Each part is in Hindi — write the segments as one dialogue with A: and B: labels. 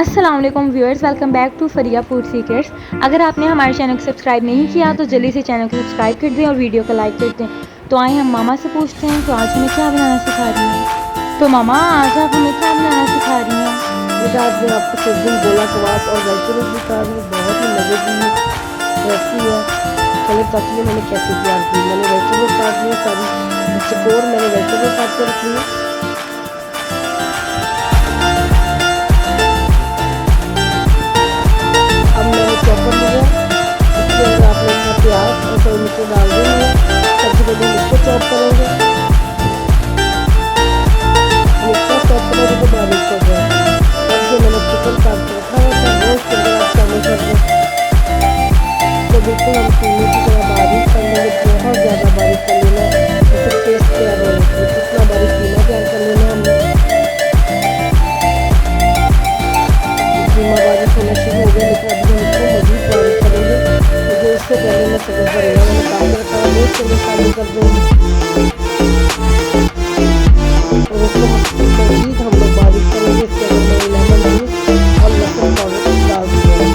A: अस्सलाम वालेकुम viewers, welcome back to Fariya food secrets. अगर आपने हमारे चैनल को सब्सक्राइब नहीं किया तो जल्दी से चैनल को सब्सक्राइब कर दें और वीडियो को लाइक कर दें। तो आए हम मामा से पूछते हैं तो आज हमें क्या बनाना सिखा रही हैं। तो मामा, आज आप हमें क्या बनाना सिखा रही हैं?
B: बेटा आज मैं आपको सिर्फ गोला कबाब और वेजिटेबल दिखा रही हूँ। बहुत ही मज़े की रेसिपी है। चले बताती हूँ मैंने कैसे तैयार की। मैंने वेजिटेबल काट ली सारी, चकोर मैंने वेजिटेबल काट के रखी है। अब मैंने चॉपर लिया, इसके अंदर आपने अपना प्याज और टमाटर मिर्ची डाल देंगे। सबसे पहले इसको चॉप करेंगे, मिर्चा चॉप करेंगे तो बारीक हो जाए। अब जो मैंने चिकन काट के रखा हुआ था वो इसके अंदर आप शामिल कर दें। तो बिल्कुल हम चीनी की तरह बारीक कर लेंगे, बहुत ज़्यादा बारीक कर लेना, इससे टेस्ट तैयार हो जाता है। कितना बारीक कीमा तैयार कर लेना हमने। कीमा बारीक होना शुरू हो गया, लेकिन अभी हम इसको मज़ीद बारीक करेंगे क्योंकि इससे पहले मैं चिकन करेगा मैंने काट के रखा वो इसके अंदर शामिल कर दूँगी और उसको मज़ीद हम लोग बारीक करेंगे। इसके अंदर मैंने लेमन जूस और लहसुन पाउडर डाल दिया है।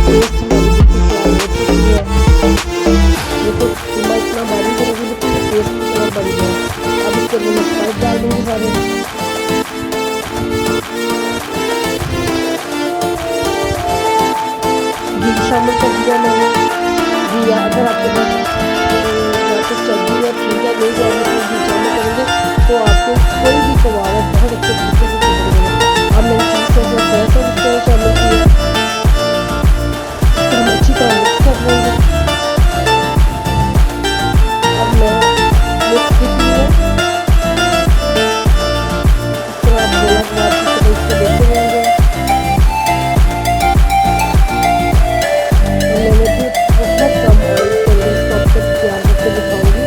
B: पेस्ट हमारी बिल्कुल तैयार हो चुकी है। देखो कीमा इतना बारीक है, बिल्कुल पेस्ट की तरह बन गया। अब इसके अंदर मैं स्पाइस डाल दूँगी सारे। घी शामिल कर दिया मैंने। घी अगर आपके पास या तो चर्बी या ठीक है नहीं जाएगी तो घी शामिल करेंगे तो आपको कोई भी कबाब बहुत अच्छे तरीके से बनेगा। अब मैंने चीज़ सॉस और सोया सॉस इसके अंदर शामिल किया, इसको हम अच्छी तरह मिक्स कर लेंगे। अब मैं मिक्स की है, इस तरह आप गोला कबाब की तरह इसको देते रहेंगे। मैंने भी बहुत कम ऑयल के अंदर इसको अब तक तैयार करके दिखाऊंगी।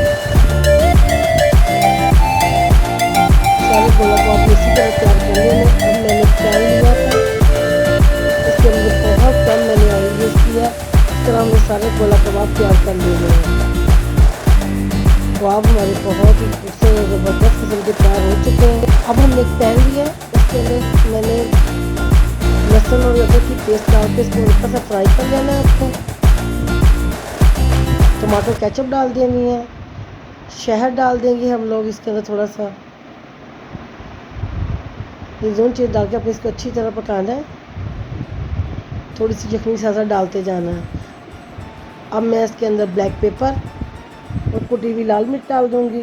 B: सारे गोला कबाब इसी तरह तैयार कर लेंगे। अब मैंने पैन लिया था, इसके अंदर बहुत कम मैंने ऑयल यूज़ किया। इस तरह हमने सारे गोला कबाब तैयार कर लिए हैं। कबाब हमारे बहुत ही खूबसूरत ज़बरदस्त किस्म के तैयार हो चुके हैं। अब हमने एक पैन लिया, इसके अंदर मैंने लहसुन और अदरक की पेस्ट डाल के इसको हल्का सा फ्राई कर लेना है आपको। टमाटर केचप डाल देनी है, शहद डाल देंगे हम लोग इसके अंदर थोड़ा सा। ये दोनों चीज़ डाल के अपने इसको अच्छी तरह पकाना है। थोड़ी सी यखनी साथ डालते जाना है। अब मैं इसके अंदर ब्लैक पेपर और कुटी हुई लाल मिर्च डाल दूँगी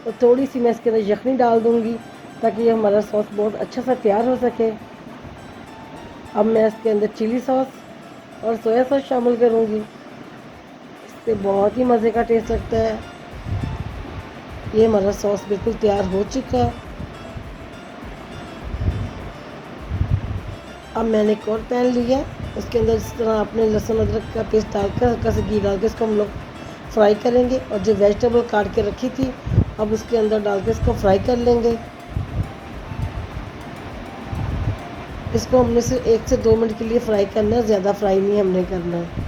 B: और थोड़ी सी मैं इसके अंदर यखनी डाल दूँगी ताकि ये हमारा सॉस बहुत अच्छा सा तैयार हो सके। अब मैं इसके अंदर चिली सॉस और सोया सॉस शामिल करूँगी, इससे बहुत ही मज़े का टेस्ट लगता है। ये हमारा सॉस बिल्कुल तैयार हो चुका है। अब मैंने एक और पैन लिया, उसके अंदर इस तरह आपने लहसुन अदरक का पेस्ट डालकर हल्का सा घी डाल के इसको हम लोग फ्राई करेंगे और जो वेजिटेबल काट के रखी थी अब उसके अंदर डाल के इसको फ्राई कर लेंगे। इसको हमने सिर्फ 1 से 2 मिनट के लिए फ्राई करना है, ज़्यादा फ्राई नहीं हमने करना है।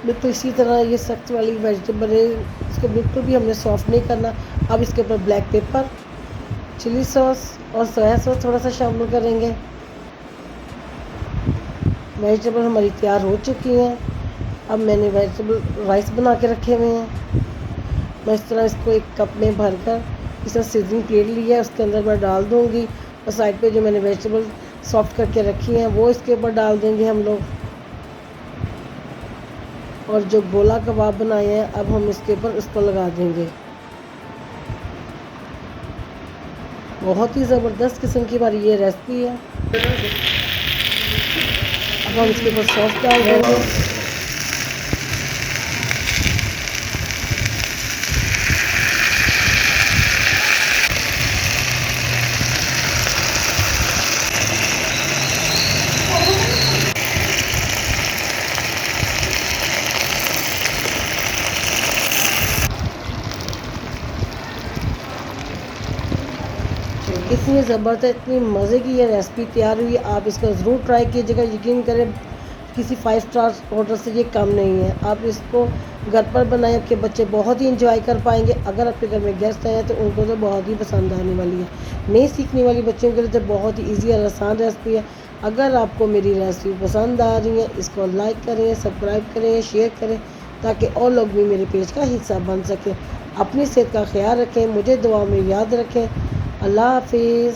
B: बिल्कुल इसी तरह ये सख्त वाली वेजिटेबल है, इसको बिल्कुल भी हमने सॉफ्ट नहीं करना। अब इसके ऊपर ब्लैक पेपर, चिली सॉस और सोया सॉस थोड़ा सा शामिल करेंगे। वेजिटेबल हमारी तैयार हो चुकी हैं। अब मैंने वेजिटेबल राइस बना के रखे हुए हैं। मैं इस तरह इसको एक कप में भरकर इस तरह सीजनिंग प्लेट लिया है, उसके अंदर मैं डाल दूँगी और साइड पे जो मैंने वेजिटेबल सॉफ्ट करके रखी हैं वो इसके ऊपर डाल देंगे हम लोग। और जो गोला कबाब बनाए हैं अब हम इसके ऊपर उसको लगा देंगे। बहुत ही ज़बरदस्त किस्म की हमारी ये रेसिपी है। अब हम इसके ऊपर सॉस डाल देंगे। इतनी ज़बरदस्त इतनी मज़े की ये रेसिपी तैयार हुई है, आप इसका ज़रूर ट्राई कीजिएगा। यकीन करें किसी 5 स्टार होटल से ये कम नहीं है। आप इसको घर पर बनाएं, आपके बच्चे बहुत ही इंजॉय कर पाएंगे। अगर आपके घर में गेस्ट आए हैं तो उनको तो बहुत ही पसंद आने वाली है। नहीं सीखने वाली बच्चों के लिए तो बहुत ही ईजी और आसान रेसिपी है। अगर आपको मेरी रेसिपी पसंद आ रही है, इसको लाइक करें, सब्सक्राइब करें, शेयर करें, ताकि और लोग भी मेरे पेज का हिस्सा बन सकें। अपनी सेहत का ख्याल रखें, मुझे दुआ में याद रखें। अल्लाह हाफिज़।